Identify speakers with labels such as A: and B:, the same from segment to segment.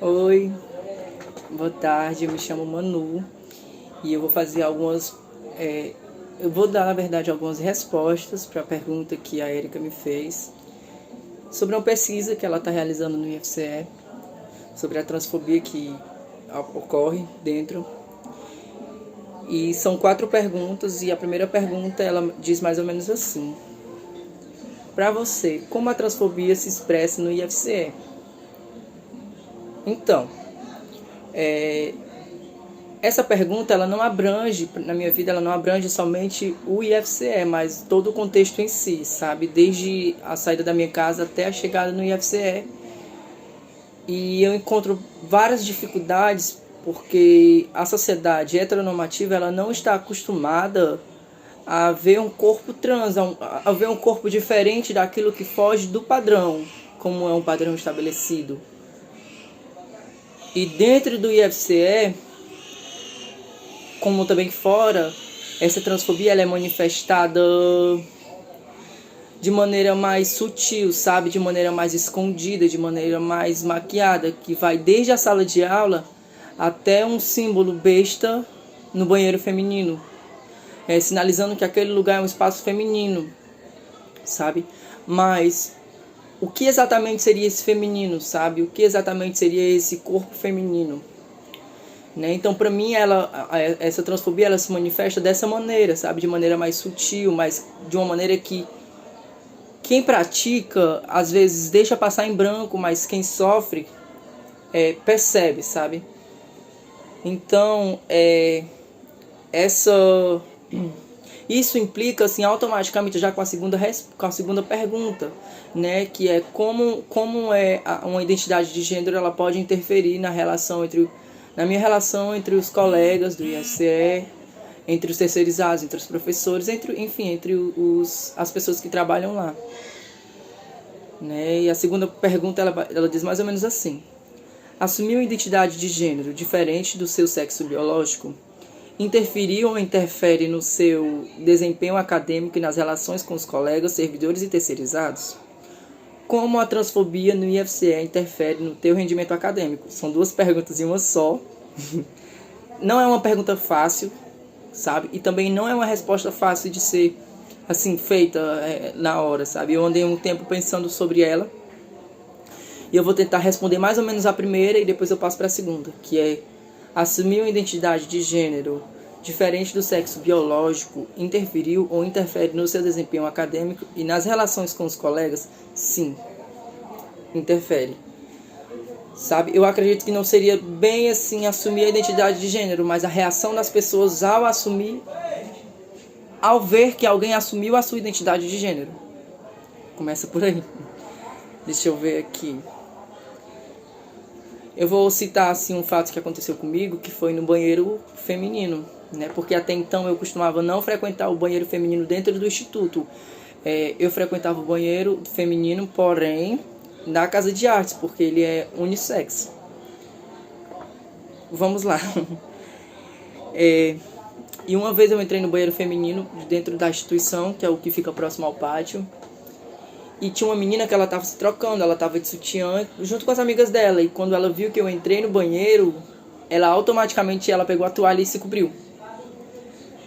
A: Oi, boa tarde, eu me chamo Manu e eu vou fazer eu vou dar, na verdade, algumas respostas para a pergunta que a Erika me fez sobre uma pesquisa que ela está realizando no IFCE, sobre a transfobia que ocorre dentro. E são 4 perguntas e a primeira pergunta ela diz mais ou menos assim: para você, como a transfobia se expressa no IFCE? Então, essa pergunta, ela não abrange, na minha vida, ela não abrange somente o IFCE, mas todo o contexto em si, sabe? Desde a saída da minha casa até a chegada no IFCE. E eu encontro várias dificuldades porque a sociedade heteronormativa, ela não está acostumada a ver um corpo trans, a ver um corpo diferente daquilo que foge do padrão, como é um padrão estabelecido. E dentro do IFCE, como também fora, essa transfobia ela é manifestada de maneira mais sutil, sabe? De maneira mais escondida, de maneira mais maquiada, que vai desde a sala de aula até um símbolo besta no banheiro feminino, sinalizando que aquele lugar é um espaço feminino, sabe? Mas o que exatamente seria esse feminino, sabe? O que exatamente seria esse corpo feminino? Né? Então, para mim, essa transfobia ela se manifesta dessa maneira, sabe? De maneira mais sutil, mas de uma maneira que quem pratica, às vezes, deixa passar em branco, mas quem sofre percebe, sabe? Então, isso implica, assim, automaticamente, já com a segunda pergunta, né? Que é como uma identidade de gênero ela pode interferir na minha relação entre os colegas do IFCE, entre os terceirizados, entre os professores, entre as pessoas que trabalham lá. Né? E a segunda pergunta ela diz mais ou menos assim: assumir uma identidade de gênero diferente do seu sexo biológico interferiu ou interfere no seu desempenho acadêmico e nas relações com os colegas, servidores e terceirizados? Como a transfobia no IFCE interfere no teu rendimento acadêmico? São 2 perguntas em uma só. Não é uma pergunta fácil, sabe? E também não é uma resposta fácil de ser, assim, feita na hora, sabe? Eu andei um tempo pensando sobre ela. E eu vou tentar responder mais ou menos a primeira e depois eu passo para a segunda, que é: assumir uma identidade de gênero diferente do sexo biológico interferiu ou interfere no seu desempenho acadêmico e nas relações com os colegas? Sim, interfere. Sabe? Eu acredito que não seria bem assim assumir a identidade de gênero, mas a reação das pessoas ao ver que alguém assumiu a sua identidade de gênero. Começa por aí. Deixa eu ver aqui. Eu vou citar assim um fato que aconteceu comigo, que foi no banheiro feminino, né? Porque até então eu costumava não frequentar o banheiro feminino dentro do instituto. Eu frequentava o banheiro feminino, porém, na casa de artes, porque ele é unissex. Vamos lá. E uma vez eu entrei no banheiro feminino dentro da instituição, que é o que fica próximo ao pátio. E tinha uma menina que ela estava se trocando, ela estava de sutiã junto com as amigas dela. E quando ela viu que eu entrei no banheiro, ela automaticamente pegou a toalha e se cobriu.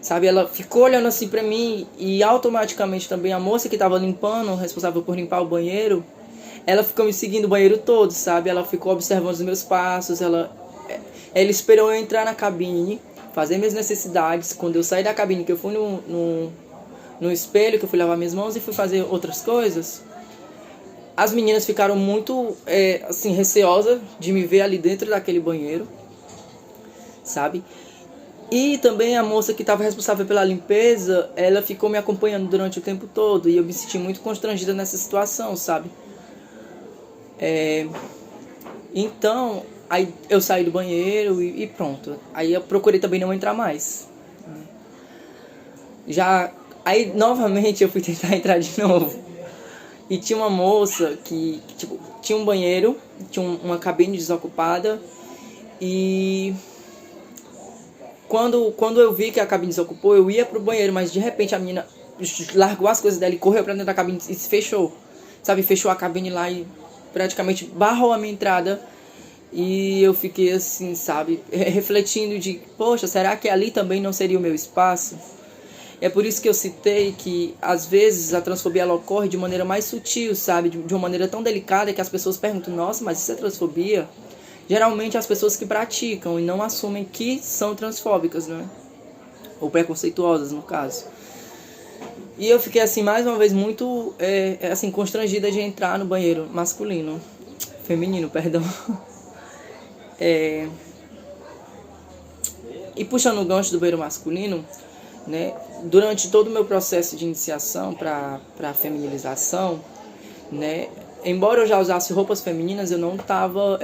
A: Sabe, ela ficou olhando assim pra mim e automaticamente também a moça que estava limpando, responsável por limpar o banheiro, ela ficou me seguindo o banheiro todo, sabe? Ela ficou observando os meus passos, ela esperou eu entrar na cabine, fazer minhas necessidades. Quando eu saí da cabine, que eu fui no espelho, que eu fui lavar minhas mãos e fui fazer outras coisas, as meninas ficaram muito assim, receosas de me ver ali dentro daquele banheiro, sabe? E também a moça que estava responsável pela limpeza, ela ficou me acompanhando durante o tempo todo e eu me senti muito constrangida nessa situação, sabe? Então, aí eu saí do banheiro e pronto. Aí eu procurei também não entrar mais. Aí novamente eu fui tentar entrar de novo. E tinha uma moça que tipo, tinha um banheiro, tinha uma cabine desocupada. E quando eu vi que a cabine desocupou, eu ia pro banheiro, mas de repente a menina largou as coisas dela e correu pra dentro da cabine e se fechou. Sabe, fechou a cabine lá e praticamente barrou a minha entrada. E eu fiquei assim, sabe, refletindo de, poxa, será que ali também não seria o meu espaço? É por isso que eu citei que, às vezes, a transfobia ela ocorre de maneira mais sutil, sabe? De uma maneira tão delicada que as pessoas perguntam, nossa, mas isso é transfobia? Geralmente as pessoas que praticam e não assumem que são transfóbicas, né? Ou preconceituosas, no caso. E eu fiquei, assim, mais uma vez, muito, assim, constrangida de entrar no banheiro masculino. Feminino, perdão. E puxando o gancho do banheiro masculino, né? Durante todo o meu processo de iniciação para a feminilização, né? Embora eu já usasse roupas femininas, eu não estava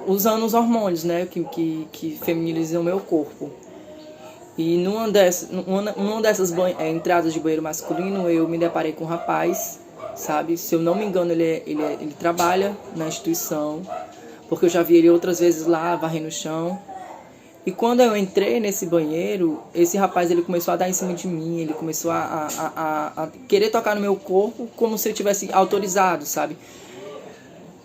A: usando os hormônios, né? Que feminilizam o meu corpo. E numa dessas entradas de banheiro masculino, eu me deparei com um rapaz, sabe? Se eu não me engano, ele trabalha na instituição, porque eu já vi ele outras vezes lá, varrendo o chão. E quando eu entrei nesse banheiro, esse rapaz ele começou a dar em cima de mim, ele começou a querer tocar no meu corpo como se eu tivesse autorizado, sabe?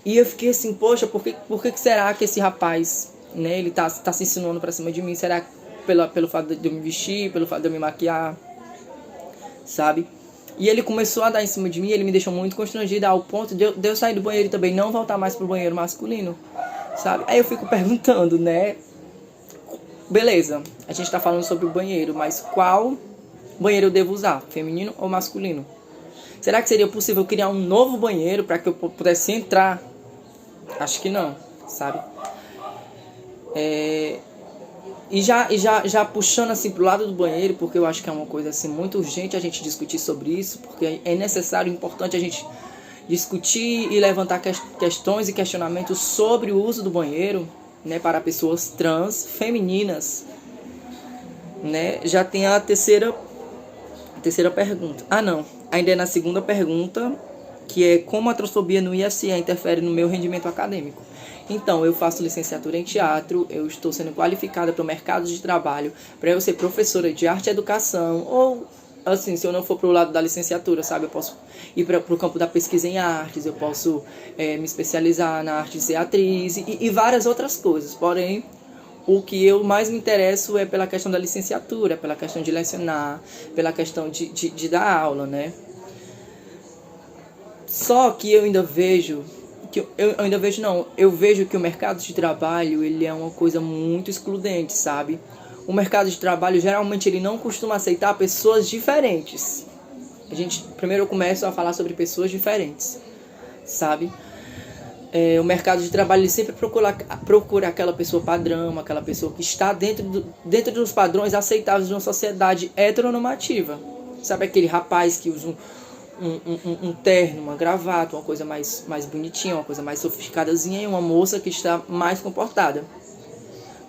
A: E eu fiquei assim, poxa, por que será que esse rapaz, né, ele tá se insinuando pra cima de mim? Será que pelo fato de eu me vestir, pelo fato de eu me maquiar, sabe? E ele começou a dar em cima de mim, ele me deixou muito constrangida ao ponto de eu sair do banheiro e também não voltar mais pro banheiro masculino, sabe? Aí eu fico perguntando, né? Beleza, a gente tá falando sobre o banheiro, mas qual banheiro eu devo usar? Feminino ou masculino? Será que seria possível criar um novo banheiro para que eu pudesse entrar? Acho que não, sabe? E já puxando assim pro lado do banheiro, porque eu acho que é uma coisa assim muito urgente a gente discutir sobre isso, porque é necessário, importante a gente discutir e levantar questões e questionamentos sobre o uso do banheiro, né, para pessoas trans femininas, né? Já tem a terceira pergunta. Ah, não. Ainda é na segunda pergunta, que é como a transfobia no IFCE interfere no meu rendimento acadêmico. Então, eu faço licenciatura em teatro, eu estou sendo qualificada para o mercado de trabalho, para eu ser professora de arte e educação, ou, assim, se eu não for para o lado da licenciatura, sabe, eu posso ir para o campo da pesquisa em artes, eu posso me especializar na arte de ser atriz e várias outras coisas. Porém, o que eu mais me interesso é pela questão da licenciatura, pela questão de lecionar, pela questão de dar aula, né? Só que eu ainda vejo eu vejo que o mercado de trabalho, ele é uma coisa muito excludente, sabe? O mercado de trabalho, geralmente, ele não costuma aceitar pessoas diferentes. Primeiro eu começo a falar sobre pessoas diferentes, sabe? O mercado de trabalho, ele sempre procura aquela pessoa padrão, aquela pessoa que está dentro dos padrões aceitáveis de uma sociedade heteronormativa. Sabe aquele rapaz que usa um terno, uma gravata, uma coisa mais bonitinha, uma coisa mais sofisticadazinha, e uma moça que está mais comportada.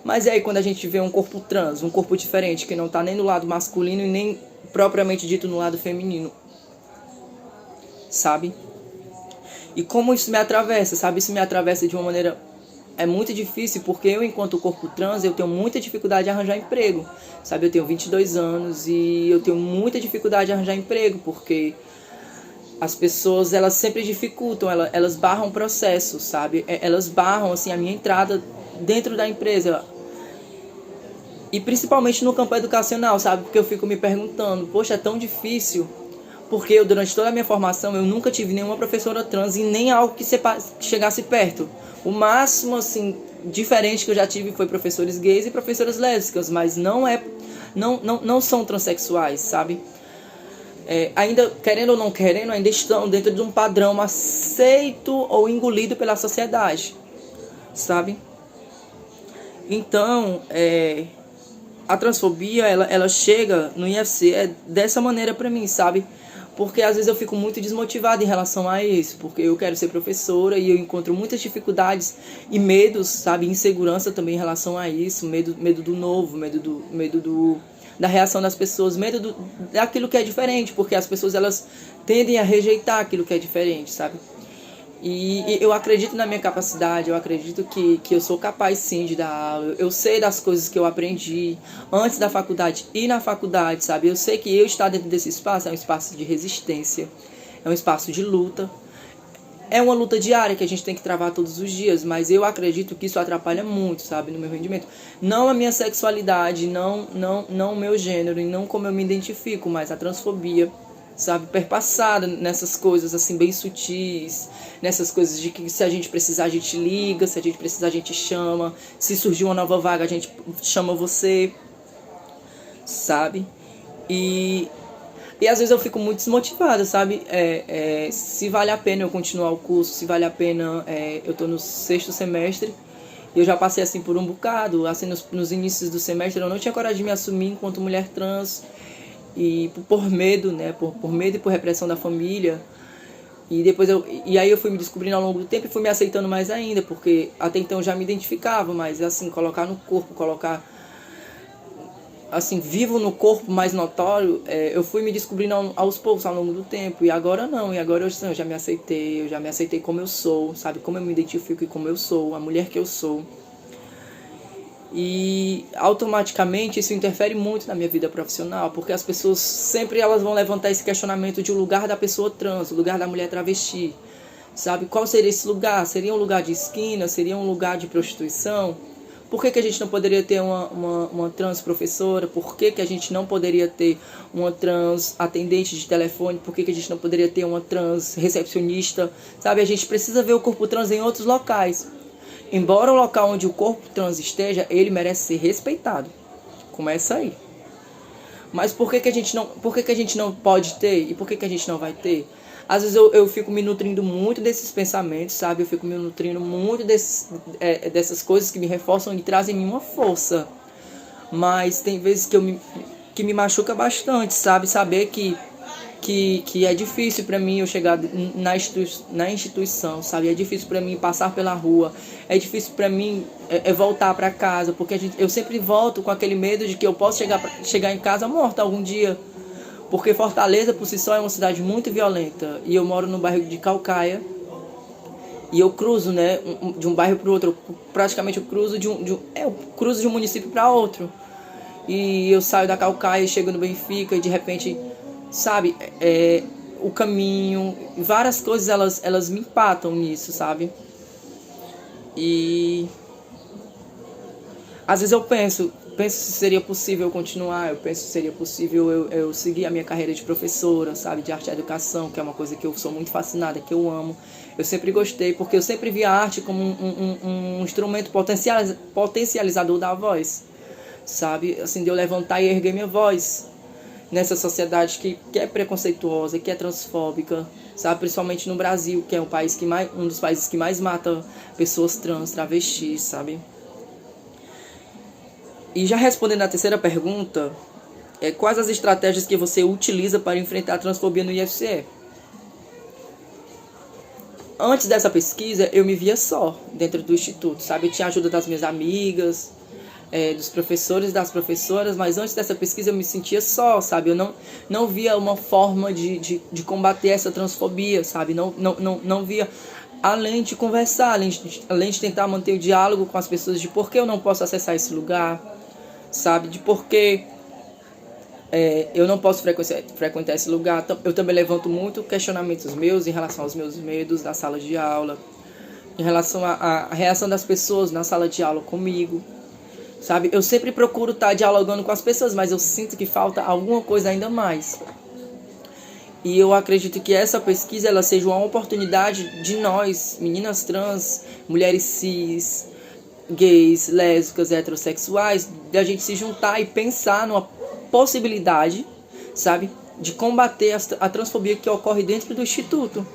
A: Mas aí quando a gente vê um corpo trans, um corpo diferente, que não está nem no lado masculino e nem propriamente dito no lado feminino, sabe? E como isso me atravessa, sabe? Isso me atravessa de uma maneira... É muito difícil, porque eu, enquanto corpo trans, eu tenho muita dificuldade de arranjar emprego, sabe? Eu tenho 22 anos e eu tenho muita dificuldade de arranjar emprego, porque as pessoas, elas sempre dificultam, elas barram o processo, sabe? Elas barram, assim, a minha entrada dentro da empresa. E principalmente no campo educacional, sabe? Porque eu fico me perguntando, poxa, é tão difícil, porque eu, durante toda a minha formação, eu nunca tive nenhuma professora trans e nem algo que chegasse perto. O máximo, assim, diferente que eu já tive foi professores gays e professoras lésbicas, mas não são transexuais, sabe? Ainda, querendo ou não querendo, ainda estão dentro de um padrão aceito ou engolido pela sociedade, sabe? Então, a transfobia, ela chega no IFC dessa maneira pra mim, sabe? Porque às vezes eu fico muito desmotivada em relação a isso, porque eu quero ser professora e eu encontro muitas dificuldades e medos, sabe? Insegurança também em relação a isso, medo do novo, medo da reação das pessoas, medo daquilo que é diferente, porque as pessoas, elas tendem a rejeitar aquilo que é diferente, sabe? E eu acredito na minha capacidade, eu acredito que eu sou capaz sim de dar aula, eu sei das coisas que eu aprendi antes da faculdade e na faculdade, sabe? Eu sei que eu estar dentro desse espaço é um espaço de resistência, é um espaço de luta, É uma luta diária que a gente tem que travar todos os dias, mas eu acredito que isso atrapalha muito, sabe, no meu rendimento. Não a minha sexualidade, não o meu gênero, e não como eu me identifico, mas a transfobia, sabe, perpassada nessas coisas assim bem sutis, nessas coisas de que se a gente precisar a gente liga, se a gente precisar a gente chama, se surgir uma nova vaga a gente chama você, sabe? E às vezes eu fico muito desmotivada, sabe? Se vale a pena eu continuar o curso, se vale a pena, eu tô no 6º semestre, e eu já passei assim por um bocado, assim nos inícios do semestre eu não tinha coragem de me assumir enquanto mulher trans, e por medo, né? Por medo e por repressão da família. E aí eu fui me descobrindo ao longo do tempo e fui me aceitando mais ainda, porque até então eu já me identificava, mas assim, colocar no corpo, colocar assim, vivo no corpo mais notório, eu fui me descobrindo aos poucos ao longo do tempo, e agora não, e agora eu já me aceitei como eu sou, sabe, como eu me identifico e como eu sou, a mulher que eu sou. E automaticamente isso interfere muito na minha vida profissional, porque as pessoas sempre elas vão levantar esse questionamento de o lugar da pessoa trans, o lugar da mulher travesti, sabe? Qual seria esse lugar? Seria um lugar de esquina? Seria um lugar de prostituição? Por que a gente não poderia ter uma trans professora? Por que a gente não poderia ter uma trans atendente de telefone? Por que a gente não poderia ter uma trans recepcionista? Sabe, a gente precisa ver o corpo trans em outros locais. Embora o local onde o corpo trans esteja, ele merece ser respeitado. Começa aí. Mas por que a gente não pode ter? E por que a gente não vai ter? Às vezes eu fico me nutrindo muito desses pensamentos, sabe? Eu fico me nutrindo muito dessas coisas que me reforçam e trazem em mim uma força. Mas tem vezes que me machuca bastante, sabe? Saber que é difícil para mim eu chegar na instituição, sabe? É difícil para mim passar pela rua. É difícil para mim voltar para casa, porque eu sempre volto com aquele medo de que eu posso chegar em casa morta algum dia. Porque Fortaleza, por si só, é uma cidade muito violenta. E eu moro no bairro de Caucaia. E eu cruzo, né, de um bairro para o outro. Praticamente eu cruzo eu cruzo de um município para outro. E eu saio da Caucaia, chego no Benfica e de repente, sabe, o caminho, várias coisas elas me empatam nisso, sabe? E às vezes eu penso se seria possível eu continuar, eu penso se seria possível eu seguir a minha carreira de professora, sabe, de arte e educação, que é uma coisa que eu sou muito fascinada, que eu amo. Eu sempre gostei, porque eu sempre vi a arte como um instrumento potencializador da voz, sabe, assim, de eu levantar e erguer minha voz nessa sociedade que é preconceituosa, que é transfóbica, sabe, principalmente no Brasil, que é um dos países que mais mata pessoas trans, travestis, sabe. E já respondendo a terceira pergunta, quais as estratégias que você utiliza para enfrentar a transfobia no IFCE? Antes dessa pesquisa, eu me via só dentro do instituto, sabe? Eu tinha a ajuda das minhas amigas, dos professores e das professoras, mas antes dessa pesquisa eu me sentia só, sabe? Eu não via uma forma de combater essa transfobia, sabe? Não via, além de conversar, além de tentar manter o diálogo com as pessoas de por que eu não posso acessar esse lugar, sabe, de porquê eu não posso frequentar esse lugar. Eu também levanto muito questionamentos meus em relação aos meus medos na sala de aula, em relação à reação das pessoas na sala de aula comigo, sabe. Eu sempre procuro estar dialogando com as pessoas, mas eu sinto que falta alguma coisa ainda mais. E eu acredito que essa pesquisa ela seja uma oportunidade de nós, meninas trans, mulheres cis, gays, lésbicas, heterossexuais, da gente se juntar e pensar numa possibilidade, sabe, de combater a transfobia que ocorre dentro do Instituto.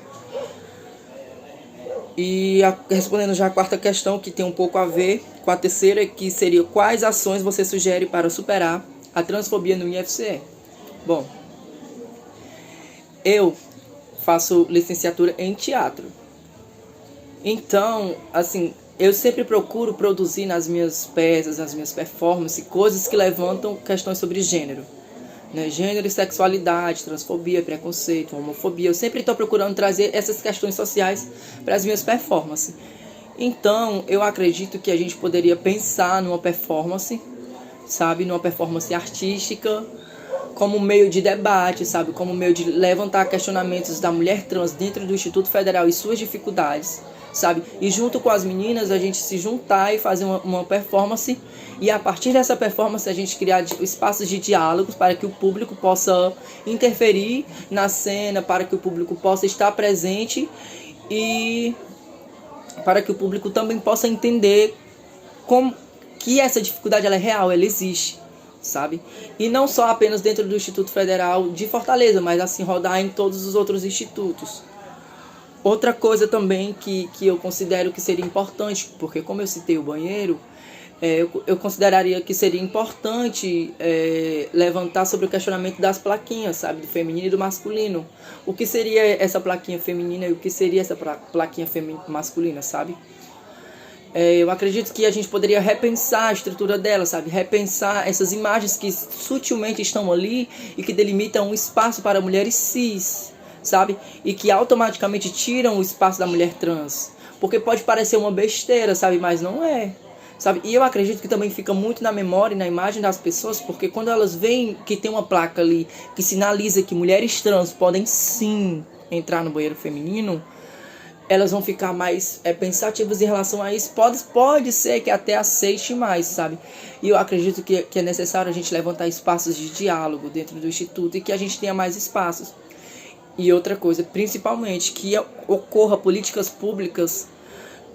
A: E respondendo já a quarta questão, que tem um pouco a ver com a terceira, que seria quais ações você sugere para superar a transfobia no IFCE? Bom, eu faço licenciatura em teatro. Então, assim, eu sempre procuro produzir nas minhas peças, nas minhas performances, coisas que levantam questões sobre gênero, né? Gênero e sexualidade, transfobia, preconceito, homofobia. Eu sempre estou procurando trazer essas questões sociais para as minhas performances. Então, eu acredito que a gente poderia pensar numa performance, sabe? Numa performance artística, como meio de debate, sabe? Como meio de levantar questionamentos da mulher trans dentro do Instituto Federal e suas dificuldades, sabe? E junto com as meninas a gente se juntar e fazer uma performance, e a partir dessa performance a gente criar espaços de diálogos para que o público possa interferir na cena, para que o público possa estar presente e para que o público também possa entender como que essa dificuldade ela é real, ela existe, sabe? E não só apenas dentro do Instituto Federal de Fortaleza, mas assim rodar em todos os outros institutos. Outra coisa também que eu considero que seria importante, porque como eu citei o banheiro, eu consideraria que seria importante levantar sobre o questionamento das plaquinhas, sabe? Do feminino e do masculino. O que seria essa plaquinha feminina e o que seria essa plaquinha masculina, sabe? Eu acredito que a gente poderia repensar a estrutura dela, sabe? Repensar essas imagens que sutilmente estão ali e que delimitam um espaço para mulheres cis, sabe? E que automaticamente tiram o espaço da mulher trans. Porque pode parecer uma besteira, sabe? Mas não é, sabe? E eu acredito que também fica muito na memória e na imagem das pessoas, porque quando elas veem que tem uma placa ali que sinaliza que mulheres trans podem sim entrar no banheiro feminino, elas vão ficar mais pensativas em relação a isso. Pode ser que até aceite mais, sabe? E eu acredito que é necessário a gente levantar espaços de diálogo dentro do Instituto e que a gente tenha mais espaços. E outra coisa, principalmente, que ocorra políticas públicas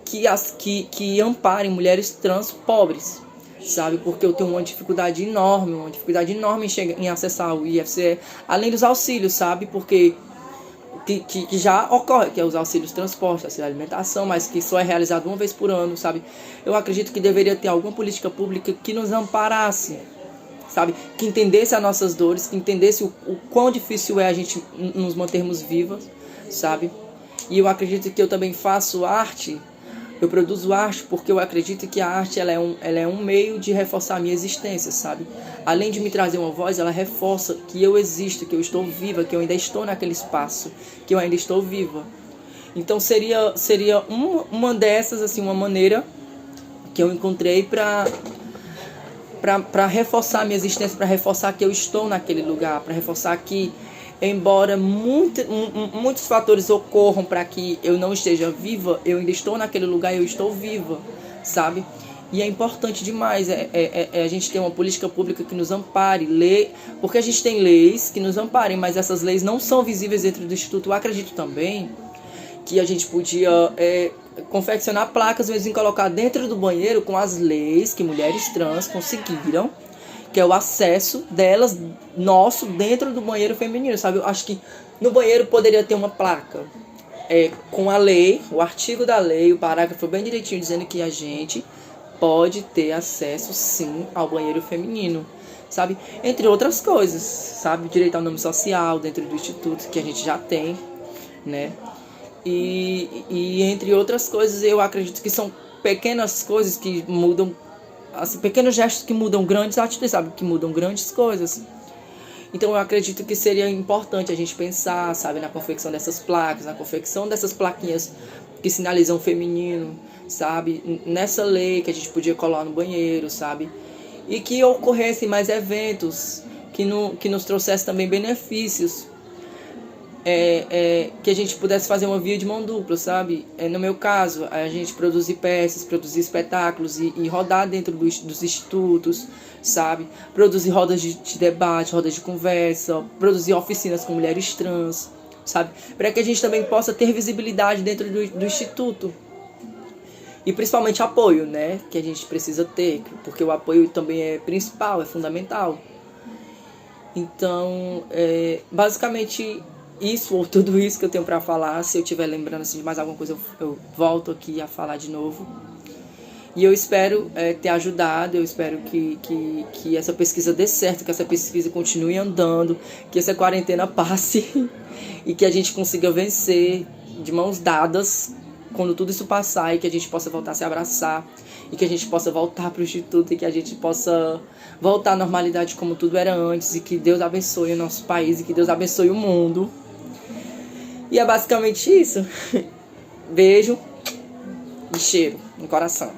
A: que amparem mulheres trans pobres, sabe? Porque eu tenho uma dificuldade enorme em acessar o IFCE, além dos auxílios, sabe? Porque que já ocorre, que é os auxílios de transporte, auxílio de alimentação, mas que só é realizado uma vez por ano, sabe? Eu acredito que deveria ter alguma política pública que nos amparasse, sabe? Que entendesse as nossas dores, que entendesse o quão difícil é a gente nos mantermos vivas, sabe? E eu acredito que eu também faço arte, eu produzo arte porque eu acredito que a arte ela é um meio de reforçar a minha existência, sabe? Além de me trazer uma voz, ela reforça que eu existo, que eu estou viva, que eu ainda estou naquele espaço, que eu ainda estou viva. Então seria uma dessas, assim, uma maneira que eu encontrei para reforçar a minha existência, para reforçar que eu estou naquele lugar, para reforçar que, embora muitos fatores ocorram para que eu não esteja viva, eu ainda estou naquele lugar e eu estou viva, sabe? E é importante demais a gente ter uma política pública que nos ampare, porque a gente tem leis que nos amparem, mas essas leis não são visíveis dentro do Instituto. Eu acredito também que a gente podia confeccionar placas mesmo e colocar dentro do banheiro com as leis que mulheres trans conseguiram, que é o acesso delas, nosso, dentro do banheiro feminino, sabe? Eu acho que no banheiro poderia ter uma placa com a lei, o artigo da lei, o parágrafo bem direitinho, dizendo que a gente pode ter acesso, sim, ao banheiro feminino, sabe? Entre outras coisas, sabe? Direito ao nome social dentro do Instituto, que a gente já tem, né? E entre outras coisas, eu acredito que são pequenas coisas que mudam, assim, pequenos gestos que mudam grandes atitudes, sabe? Que mudam grandes coisas. Então eu acredito que seria importante a gente pensar, sabe? Na confecção dessas placas, na confecção dessas plaquinhas que sinalizam o feminino, sabe? Nessa lei que a gente podia colar no banheiro, sabe? E que ocorressem mais eventos que nos trouxessem também benefícios. Que a gente pudesse fazer uma via de mão dupla, sabe? No meu caso, a gente produzir peças, produzir espetáculos e rodar dentro dos institutos, sabe? Produzir rodas de debate, rodas de conversa, produzir oficinas com mulheres trans, sabe? Para que a gente também possa ter visibilidade dentro do instituto. E principalmente apoio, né? Que a gente precisa ter, porque o apoio também é principal, é fundamental. Então, basicamente isso, ou tudo isso que eu tenho para falar. Se eu estiver lembrando assim, de mais alguma coisa, eu volto aqui a falar de novo. E eu espero ter ajudado, eu espero que essa pesquisa dê certo, que essa pesquisa continue andando, que essa quarentena passe e que a gente consiga vencer de mãos dadas quando tudo isso passar, e que a gente possa voltar a se abraçar, e que a gente possa voltar para o Instituto, e que a gente possa voltar à normalidade como tudo era antes, e que Deus abençoe o nosso país, e que Deus abençoe o mundo. E é basicamente isso. Beijo e cheiro no coração.